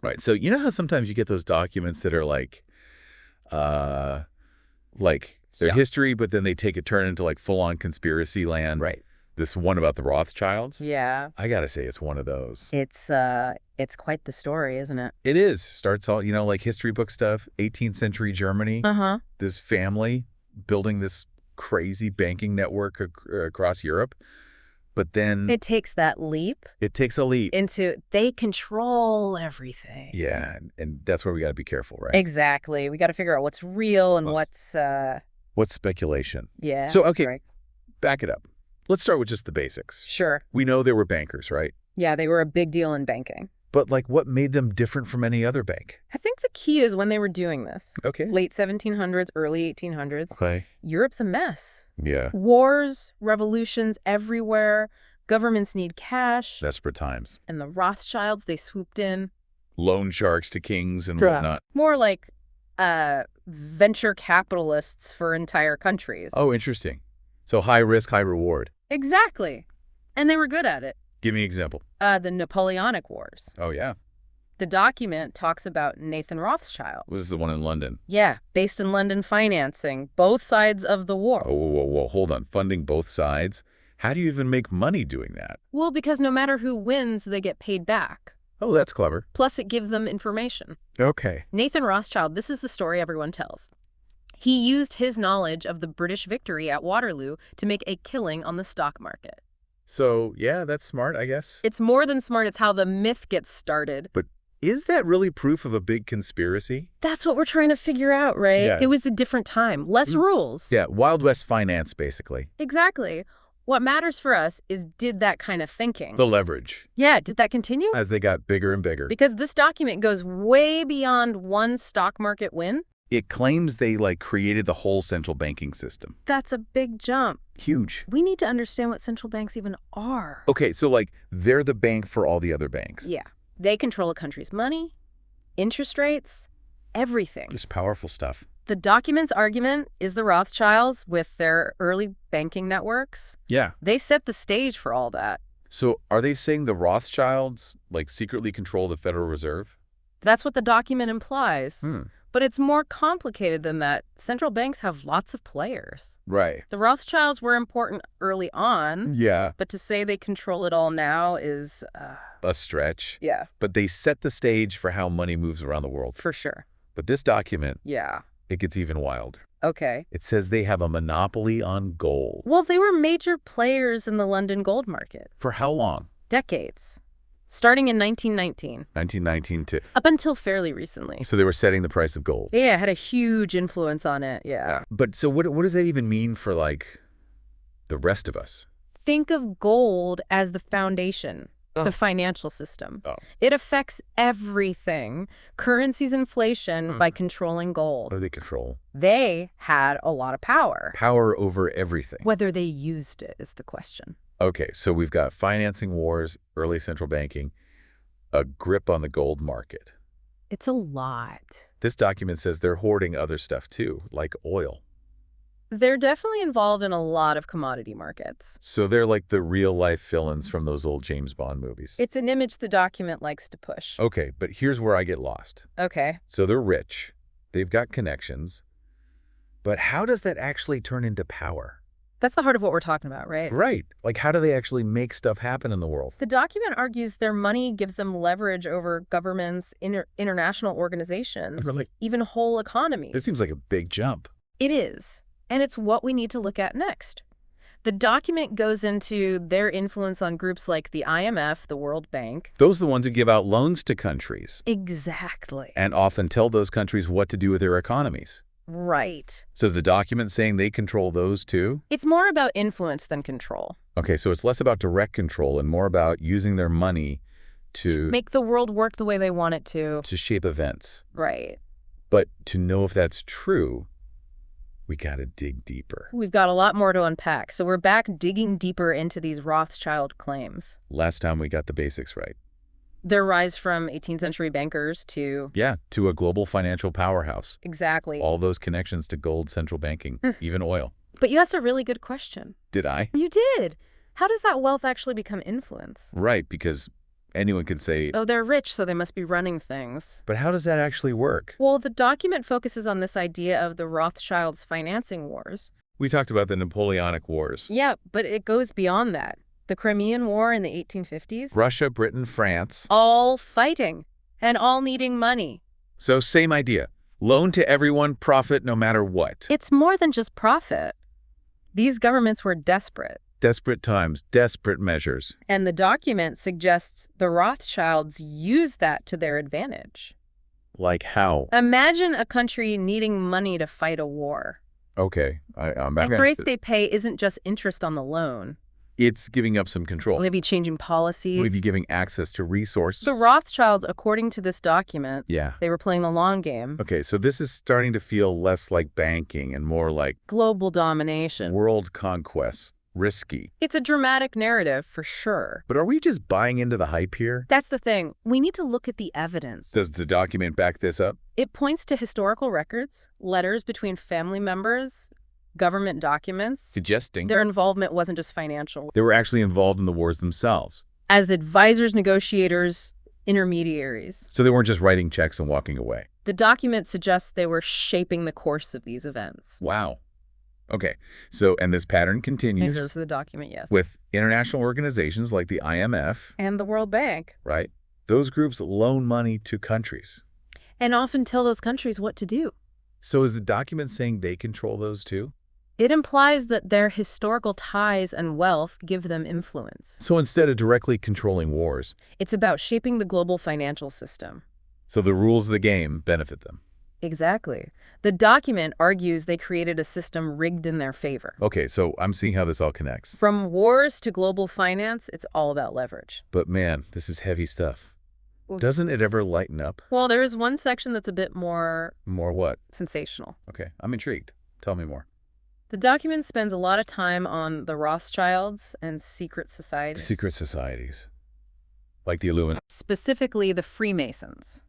Right. So you know how sometimes you get those documents that are their Yeah. history, but then they take a turn into like full-on conspiracy land? Right. This one about the Rothschilds? Yeah. I gotta say it's one of those. It's quite the story, isn't it? It is. Starts all, like history book stuff, 18th century Germany, Uh-huh. this family building this crazy banking network across Europe. But then It takes that leap it takes a leap. into they control everything. Yeah, and that's where we got to be careful, right? Exactly. We got to figure out what's real and What's- what's What's speculation? yeah. So, okay, right. back it up. Let's start with just the basics. Sure. We know they were bankers, right? Yeah, they were a big deal in banking. But what made them different from any other bank? I think the key is when they were doing this. Okay. Late 1700s, early 1800s. Okay. Europe's a mess. Yeah. Wars, revolutions everywhere. Governments need cash. Desperate times. And the Rothschilds, they swooped in. Loan sharks to kings and Yeah. whatnot. More like venture capitalists for entire countries. Oh, interesting. So high risk, high reward. Exactly. And they were good at it. Give me an example. The Napoleonic Wars. Oh, yeah. The document talks about Nathan Rothschild. This is the one in London. Yeah, based in London financing, both sides of the war. Oh, whoa. Hold on. Funding both sides? How do you even make money doing that? Well, because no matter who wins, they get paid back. Oh, that's clever. Plus, it gives them information. Okay. Nathan Rothschild, this is the story everyone tells. He used his knowledge of the British victory at Waterloo to make a killing on the stock market. So, yeah, that's smart, I guess. It's more than smart, it's how the myth gets started. But is that really proof of a big conspiracy? That's what we're trying to figure out, right? Yeah. It was a different time, less rules. Yeah, Wild West finance, basically. Exactly. What matters for us is, did that kind of thinking? The leverage. Yeah, did that continue? As they got bigger and bigger. Because this document goes way beyond one stock market win. It claims they, created the whole central banking system. That's a big jump. Huge. We need to understand what central banks even are. Okay, so, they're the bank for all the other banks. Yeah. They control a country's money, interest rates, everything. Just powerful stuff. The document's argument is the Rothschilds with their early banking networks. Yeah. They set the stage for all that. So are they saying the Rothschilds, secretly control the Federal Reserve? That's what the document implies. Hmm. But it's more complicated than that. Central banks have lots of players. Right. The Rothschilds were important early on, Yeah. but to say they control it all now is, A stretch. yeah, But they set the stage for how money moves around the world. for sure. But this document, Yeah. it gets even wilder. Okay. It says they have a monopoly on gold. Well, they were major players in the London gold market. For how long? Decades. Starting in 1919. 1919 to... Up until fairly recently. So they were setting the price of gold. Yeah, it had a huge influence on it, yeah. But so what does that even mean for, the rest of us? Think of gold as the foundation, Oh. the financial system. Oh. It affects everything. Currency's inflation by controlling gold. What do they control? They had a lot of power. Power over everything. Whether they used it is the question. Okay, so we've got financing wars, early central banking, a grip on the gold market. It's a lot. This document says they're hoarding other stuff too, like oil. They're definitely involved in a lot of commodity markets. So they're like the real-life villains from those old James Bond movies. It's an image the document likes to push. Okay, but here's where I get lost. Okay. So they're rich, they've got connections, but how does that actually turn into power? That's the heart of what we're talking about, right? Right. How do they actually make stuff happen in the world? The document argues their money gives them leverage over governments, international organizations, even whole economies. This seems like a big jump. It is. And it's what we need to look at next. The document goes into their influence on groups like the IMF, the World Bank. Those are the ones who give out loans to countries. Exactly. And often tell those countries what to do with their economies. Right. So is the document saying they control those too? It's more about influence than control. Okay, so it's less about direct control and more about using their money to make the world work the way they want it to. To shape events. Right. But to know if that's true, we got to dig deeper. We've got a lot more to unpack, so we're back digging deeper into these Rothschild claims. Last time we got the basics right. Their rise from 18th century bankers to... Yeah, to a global financial powerhouse. Exactly. All those connections to gold, central banking, even oil. But you asked a really good question. Did I? You did. How does that wealth actually become influence? Right, because Anyone can say, Oh, they're rich, so they must be running things. but how does that actually work? Well, the document focuses on this idea of the Rothschilds' financing wars. We talked about the Napoleonic Wars. Yeah, but it goes beyond that. The Crimean War in the 1850s? Russia, Britain, France. All fighting and all needing money. So same idea. Loan to everyone, profit no matter what. It's more than just profit. These governments were desperate. Desperate times, desperate measures. And the document suggests the Rothschilds used that to their advantage. Like how? Imagine a country needing money to fight a war. Okay, I'm back. And the rate they pay isn't just interest on the loan. It's giving up some control. Maybe changing policies. Maybe giving access to resources. The Rothschilds, according to this document, Yeah. they were playing the long game. Okay, so this is starting to feel less like banking and more like Global domination. world conquest. Risky. It's a dramatic narrative, for sure. But are we just buying into the hype here? That's the thing. We need to look at the evidence. Does the document back this up? It points to historical records, letters between family members, government documents. Suggesting Their involvement wasn't just financial. they were actually involved in the wars themselves. As advisors, negotiators, intermediaries. So they weren't just writing checks and walking away. The document suggests they were shaping the course of these events. Wow. Okay, so, and this pattern continues Those are the document, yes. with international organizations like the IMF, And the World Bank. right? Those groups loan money to countries. And often tell those countries what to do. So is the document saying they control those too? It implies that their historical ties and wealth give them influence. So instead of directly controlling wars, It's about shaping the global financial system. so the rules of the game benefit them. Exactly. The document argues they created a system rigged in their favor. Okay, so I'm seeing how this all connects. From wars to global finance, it's all about leverage. But man, this is heavy stuff. Well- Doesn't it ever lighten up? Well, there is one section that's a bit more More what? sensational. Okay, I'm intrigued. Tell me more. The document spends a lot of time on the Rothschilds and secret societies. Secret societies. Like the Illuminati. Specifically, the Freemasons.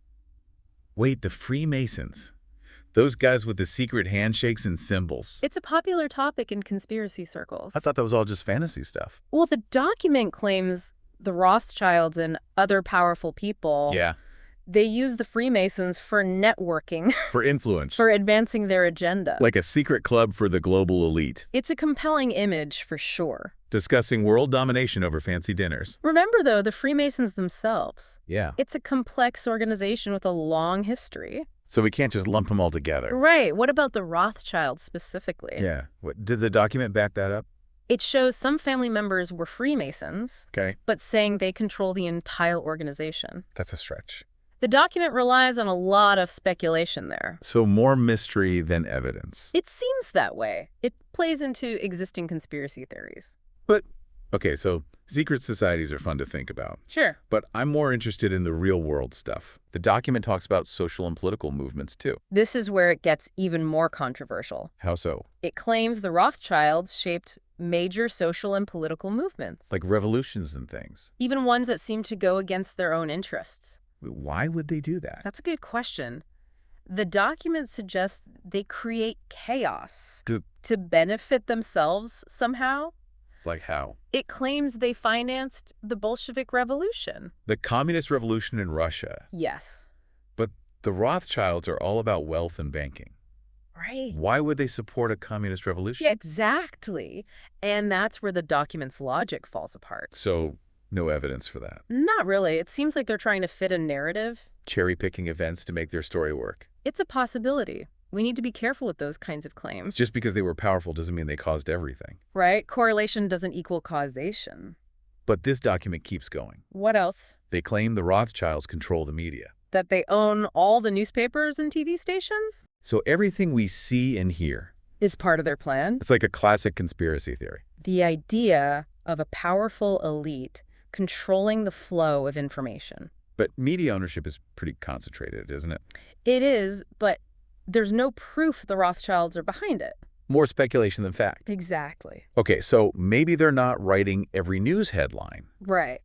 Wait, the Freemasons. Those guys with the secret handshakes and symbols. It's a popular topic in conspiracy circles. I thought that was all just fantasy stuff. Well, the document claims the Rothschilds and other powerful people, Yeah. they use the Freemasons for networking, For influence. for advancing their agenda. Like a secret club for the global elite. It's a compelling image, for sure. Discussing world domination over fancy dinners. Remember, though, the Freemasons themselves. Yeah. It's a complex organization with a long history. So we can't just lump them all together. Right. What about the Rothschilds specifically? Yeah. Did the document back that up? It shows some family members were Freemasons, Okay. but saying they control the entire organization. That's a stretch. The document relies on a lot of speculation there. So more mystery than evidence. It seems that way. It plays into existing conspiracy theories. But, okay, so secret societies are fun to think about. Sure. But I'm more interested in the real world stuff. The document talks about social and political movements too. This is where it gets even more controversial. How so? It claims the Rothschilds shaped major social and political movements, Like revolutions and things. even ones that seem to go against their own interests. Why would they do that? That's a good question. The document suggests they create chaos to benefit themselves somehow. Like how? It claims they financed the Bolshevik Revolution. The communist revolution in Russia. Yes. But the Rothschilds are all about wealth and banking. Right. Why would they support a communist revolution? Yeah, exactly. And that's where the document's logic falls apart. So, no evidence for that. Not really. It seems like they're trying to fit a narrative. Cherry-picking events to make their story work. It's a possibility. We need to be careful with those kinds of claims. Just because they were powerful doesn't mean they caused everything. Right? Correlation doesn't equal causation. But this document keeps going. What else? They claim the Rothschilds control the media. That they own all the newspapers and TV stations? So everything we see and hear, Is part of their plan? it's like a classic conspiracy theory. The idea of a powerful elite controlling the flow of information. But media ownership is pretty concentrated, isn't it? It is, but there's no proof the Rothschilds are behind it. More speculation than fact. Exactly. Okay, so maybe they're not writing every news headline, Right.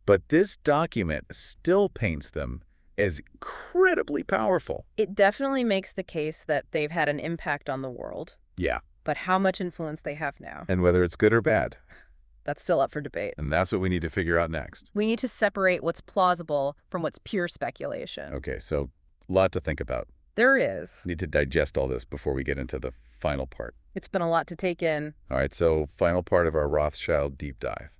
but this document still paints them as incredibly powerful. It definitely makes the case that they've had an impact on the world, Yeah, but how much influence they have now. and whether it's good or bad. That's still up for debate. And that's what we need to figure out next. We need to separate what's plausible from what's pure speculation. Okay, so a lot to think about. There is. Need to digest all this before we get into the final part. It's been a lot to take in. All right, so final part of our Rothschild deep dive.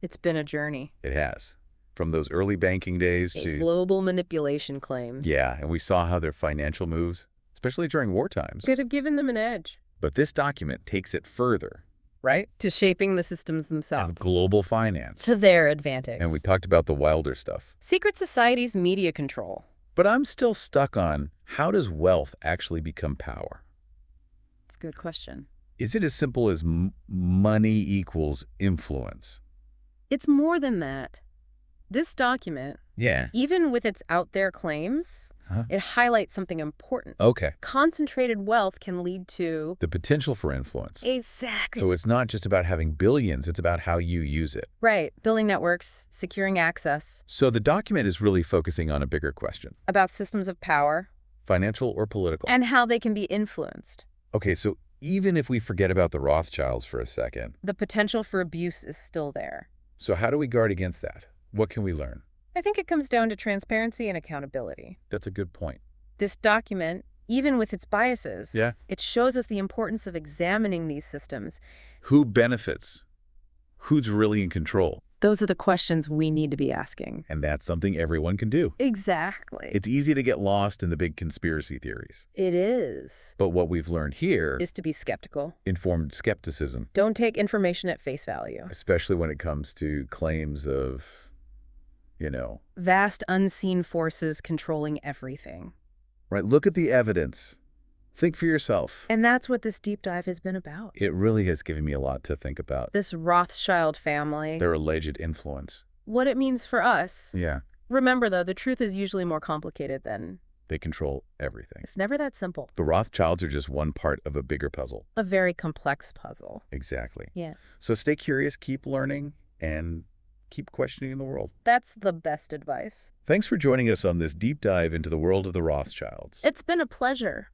It's been a journey. It has. From those early banking days These to... global manipulation claims. Yeah, and we saw how their financial moves, especially during war times. Could have given them an edge. But this document takes it further. Right? To shaping the systems themselves. Of global finance. To their advantage. And we talked about the wilder stuff. Secret society's media control. But I'm still stuck on, how does wealth actually become power? It's a good question. Is it as simple as money equals influence? It's more than that. This document, Yeah. even with its out there claims, it highlights something important. Okay. Concentrated wealth can lead to... The potential for influence. Exactly. So it's not just about having billions, it's about how you use it. Right. Building networks, securing access. So the document is really focusing on a bigger question. About systems of power. Financial or political. And how they can be influenced. Okay, so even if we forget about the Rothschilds for a second. The potential for abuse is still there. So how do we guard against that? What can we learn? I think it comes down to transparency and accountability. That's a good point. This document, even with its biases, Yeah. it shows us the importance of examining these systems. Who benefits? Who's really in control? Those are the questions we need to be asking. And that's something everyone can do. Exactly. It's easy to get lost in the big conspiracy theories. It is. But what we've learned here Is to be skeptical. informed skepticism, Don't take information at face value. especially when it comes to claims of, Vast unseen forces controlling everything. right? Look at the evidence. Think for yourself. And that's what this deep dive has been about. It really has given me a lot to think about. This Rothschild family, Their alleged influence. what it means for us. Yeah. Remember, though, the truth is usually more complicated than... They control everything. It's never that simple. The Rothschilds are just one part of a bigger puzzle. A very complex puzzle. Exactly. Yeah. So stay curious, keep learning, and keep questioning the world. That's the best advice. Thanks for joining us on this deep dive into the world of the Rothschilds. It's been a pleasure.